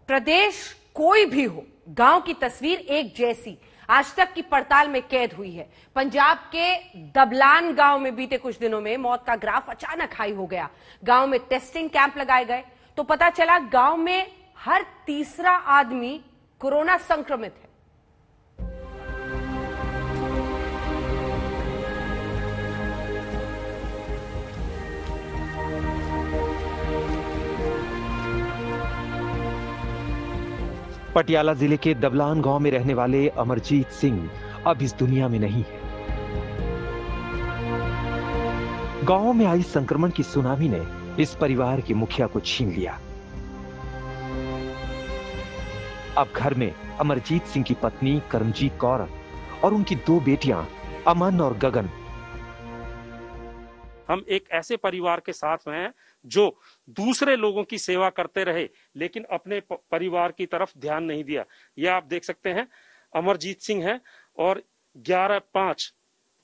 प्रदेश कोई भी हो, गांव की तस्वीर एक जैसी आज तक की पड़ताल में कैद हुई है। पंजाब के दबलान गांव में बीते कुछ दिनों में मौत का ग्राफ अचानक हाई हो गया। गांव में टेस्टिंग कैंप लगाए गए तो पता चला गांव में हर तीसरा आदमी कोरोना संक्रमित है। पटियाला जिले के दबलान गांव में रहने वाले अमरजीत सिंह अब इस दुनिया में नहीं है। गांव में आई संक्रमण की सुनामी ने इस परिवार के मुखिया को छीन लिया। अब घर में अमरजीत सिंह की पत्नी करमजीत कौर और उनकी दो बेटियां अमन और गगन। हम एक ऐसे परिवार के साथ हैं जो दूसरे लोगों की सेवा करते रहे लेकिन अपने परिवार की तरफ ध्यान नहीं दिया। यह आप देख सकते हैं अमरजीत सिंह है और 11/5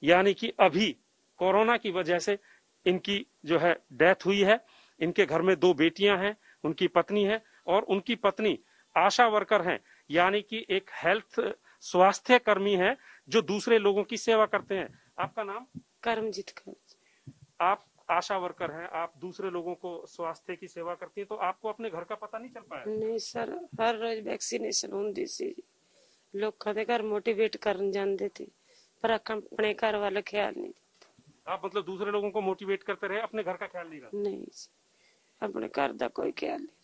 यानी कि अभी कोरोना की वजह से इनकी जो है डेथ हुई है। इनके घर में दो बेटियां हैं, उनकी पत्नी है और उनकी पत्नी आशा वर्कर हैं, यानी कि एक हेल्थ स्वास्थ्य कर्मी है जो दूसरे लोगों की सेवा करते हैं। आपका नाम? करमजीत कौर। आप आशा वर्कर हैं, आप दूसरे लोगों को स्वास्थ्य की सेवा करती हैं, तो आपको अपने घर का पता नहीं चल पाया? नहीं सर, हर रोज वैक्सीनेशन होती सी, लोग घर मोटिवेट करने जाते थे पर अपने घर वाले ख्याल नहीं देते। आप मतलब दूसरे लोगों को मोटिवेट करते रहे, अपने घर का ख्याल नहीं रहा? नहीं, अपने घर का कोई ख्याल नहीं।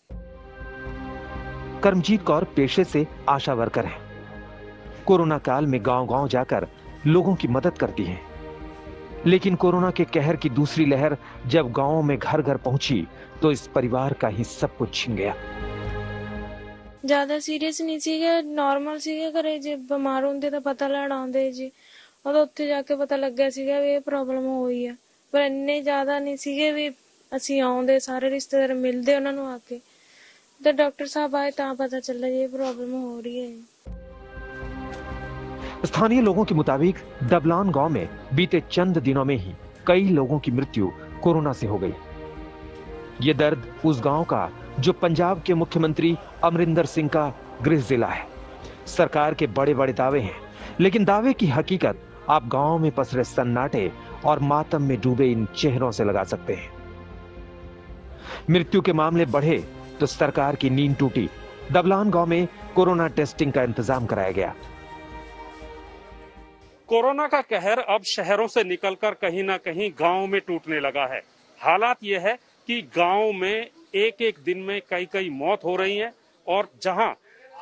करमजीत कौर पेशे से आशा वर्कर हैं। कोरोना काल में गांव-गांव जाकर लोगों की मदद करती हैं। लेकिन कोरोना के कहर की दूसरी लहर जब गांवों में घर घर पहुंची तो इस परिवार का ही सब कुछ छिन गया। ज्यादा सीरियस नहीं सीगे, नॉर्मल सीगे, घरे जे बीमार होंदे तो पता लैण आंदे जी, उदों उत्थे जाके पता लग्या सीगा वी इह प्रॉब्लम होई है, पर इन्ने ज्यादा नहीं सीगे वी असीं आउंदे सारे रिश्तेदार मिलदे उन्हां नूं आके तो डॉक्टर साहब आए तां पता चला ये प्रॉब्लम हो रही है। स्थानीय लोगों के मुताबिक दबलान गांव में बीते चंद दिनों में ही कई लोगों की मृत्यु कोरोना से हो गई। ये दर्द उस गांव का जो पंजाब के मुख्यमंत्री अमरिंदर सिंह का गृह जिला है। सरकार के बड़े बड़े दावे हैं, लेकिन दावे की हकीकत आप गांव में पसरे सन्नाटे और मातम में डूबे इन चेहरों से लगा सकते हैं। मृत्यु के मामले बढ़े तो सरकार की नींद टूटी। दबलान गांव में कोरोना टेस्टिंग का इंतजाम कराया गया। कोरोना का कहर अब शहरों से निकलकर कहीं ना कहीं गांव में टूटने लगा है। हालात यह है कि गांव में एक एक दिन में कई कई मौत हो रही है और जहां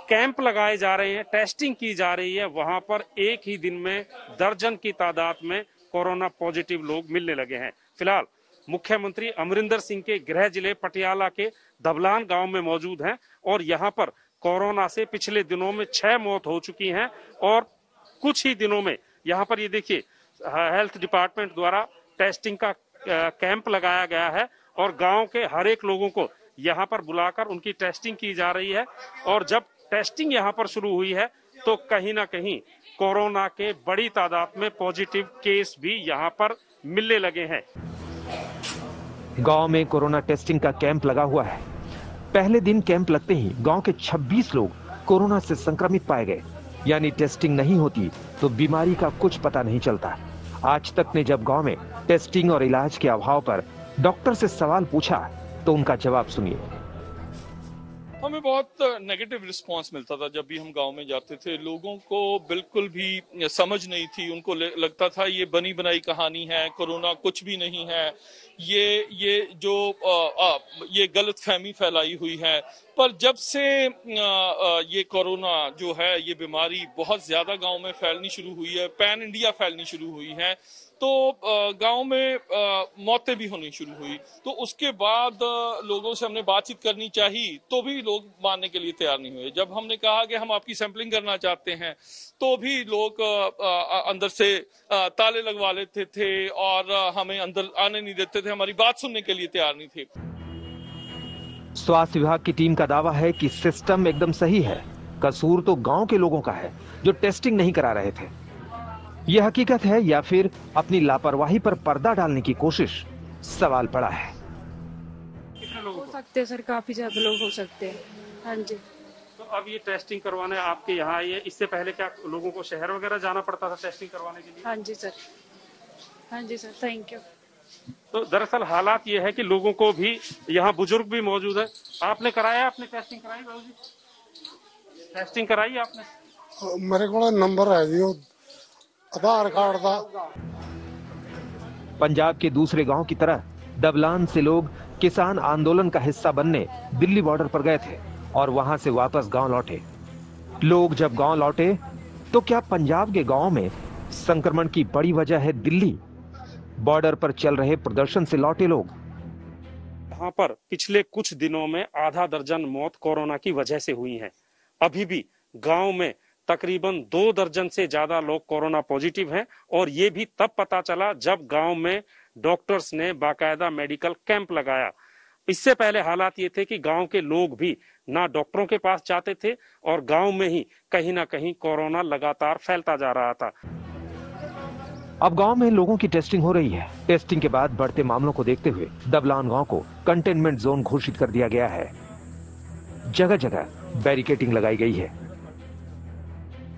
कैंप लगाए जा रहे हैं, टेस्टिंग की जा रही है, वहां पर एक ही दिन में दर्जन की तादाद में कोरोना पॉजिटिव लोग मिलने लगे हैं। फिलहाल मुख्यमंत्री अमरिंदर सिंह के गृह जिले पटियाला के दबलान गांव में मौजूद हैं और यहां पर कोरोना से पिछले दिनों में 6 मौत हो चुकी हैं और कुछ ही दिनों में यहाँ पर ये देखिए हेल्थ डिपार्टमेंट द्वारा टेस्टिंग का कैंप लगाया गया है और गांव के हर एक लोगों को यहाँ पर बुलाकर उनकी टेस्टिंग की जा रही है। और जब टेस्टिंग यहाँ पर शुरू हुई है तो कहीं ना कहीं कोरोना के बड़ी तादाद में पॉजिटिव केस भी यहाँ पर मिलने लगे हैं। गांव में कोरोना टेस्टिंग का कैंप लगा हुआ है। पहले दिन कैंप लगते ही गांव के 26 लोग कोरोना से संक्रमित पाए गए। यानी टेस्टिंग नहीं होती तो बीमारी का कुछ पता नहीं चलता। आज तक ने जब गांव में टेस्टिंग और इलाज के अभाव पर डॉक्टर से सवाल पूछा तो उनका जवाब सुनिए। हमें बहुत नेगेटिव रिस्पांस मिलता था जब भी हम गांव में जाते थे। लोगों को बिल्कुल भी समझ नहीं थी, उनको लगता था ये बनी बनाई कहानी है, कोरोना कुछ भी नहीं है, ये जो ये गलत फहमी फैलाई हुई है। पर जब से ये कोरोना जो है, ये बीमारी बहुत ज्यादा गांव में फैलनी शुरू हुई है, पैन इंडिया फैलनी शुरू हुई है, तो गांव में मौतें भी होनी शुरू हुई। तो उसके बाद लोगों से हमने बातचीत करनी चाहिए तो भी लोग मानने के लिए तैयार नहीं हुए। जब हमने कहा कि हम आपकी सैंपलिंग करना चाहते हैं तो भी लोग अंदर से ताले लगवा लेते थे और हमें अंदर आने नहीं देते थे, हमारी बात सुनने के लिए तैयार नहीं थे। स्वास्थ्य विभाग की टीम का दावा है कि सिस्टम एकदम सही है, कसूर तो गांव के लोगों का है जो टेस्टिंग नहीं करा रहे थे। यह हकीकत है या फिर अपनी लापरवाही पर पर्दा डालने की कोशिश, सवाल पड़ा है। हो सकते हैं सर, काफी ज्यादा लोग हो सकते हैं। हाँ जी, तो अब ये टेस्टिंग करवाने आपके यहाँ आई है, इससे पहले क्या लोगों को शहर वगैरह जाना पड़ता था टेस्टिंग करवाने के लिए? हाँ जी सर, हाँ जी सर, थैंक यू। तो दरअसल हालात ये है कि लोगों को भी, यहाँ बुजुर्ग भी मौजूद है। आपने कराया, आपने टेस्टिंग कराई बाबू जी? टेस्टिंग कराई आपने? मेरे को नंबर है जी, आधार कार्ड था। पंजाब के दूसरे गांव की तरह डबलान से लोग किसान आंदोलन का हिस्सा बनने दिल्ली बॉर्डर पर गए थे और वहां से वापस गांव लौटे। लोग जब गांव लौटे तो क्या पंजाब के गांव में संक्रमण की बड़ी वजह है दिल्ली? बॉर्डर पर चल रहे प्रदर्शन से लौटे लोग। यहाँ पर पिछले कुछ दिनों में आधा दर्जन मौत कोरोना की वजह से हुई है। अभी भी गांव में तकरीबन 2 दर्जन से ज्यादा लोग कोरोना पॉजिटिव हैं और ये भी तब पता चला जब गांव में डॉक्टर्स ने बाकायदा मेडिकल कैंप लगाया। इससे पहले हालात ये थे कि गांव के लोग भी ना डॉक्टरों के पास जाते थे और गांव में ही कहीं ना कहीं कोरोना लगातार फैलता जा रहा था। अब गांव में लोगों की टेस्टिंग हो रही है। टेस्टिंग के बाद बढ़ते मामलों को देखते हुए डबलान गांव को कंटेनमेंट जोन घोषित कर दिया गया है। जगह जगह बैरिकेडिंग लगाई गई है।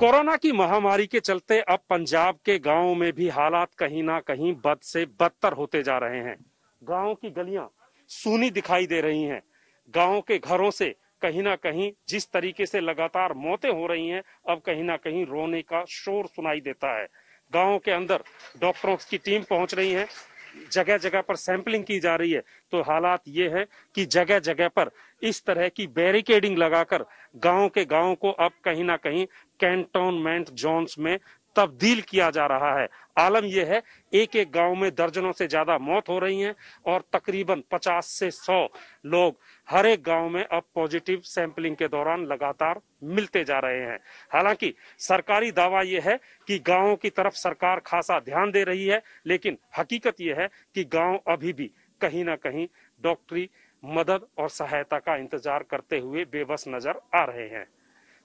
कोरोना की महामारी के चलते अब पंजाब के गांवों में भी हालात कहीं ना कहीं बद से बदतर होते जा रहे हैं। गांव की गलियां सूनी दिखाई दे रही हैं। गांव के घरों से कहीं ना कहीं जिस तरीके से लगातार मौतें हो रही हैं, अब कहीं ना कहीं रोने का शोर सुनाई देता है। गांव के अंदर डॉक्टरों की टीम पहुंच रही है, जगह जगह पर सैंपलिंग की जा रही है। तो हालात ये है कि जगह जगह पर इस तरह की बैरिकेडिंग लगाकर गांव के गांव को अब कहीं ना कहीं कैंटोनमेंट जोन्स में तब्दील किया जा रहा है। आलम यह है, एक एक गांव में दर्जनों से ज्यादा मौत हो रही हैं और तकरीबन 50 से 100 लोग हर एक गांव में अब पॉजिटिव सैंपलिंग के दौरान लगातार मिलते जा रहे हैं। हालांकि सरकारी दावा यह है कि गांवों की तरफ सरकार खासा ध्यान दे रही है, लेकिन हकीकत यह है कि गांव अभी भी कहीं ना कहीं डॉक्टरी मदद और सहायता का इंतजार करते हुए बेबस नजर आ रहे हैं।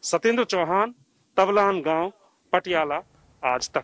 सत्येंद्र चौहान, तबलान गांव, पटियाला, आज तक।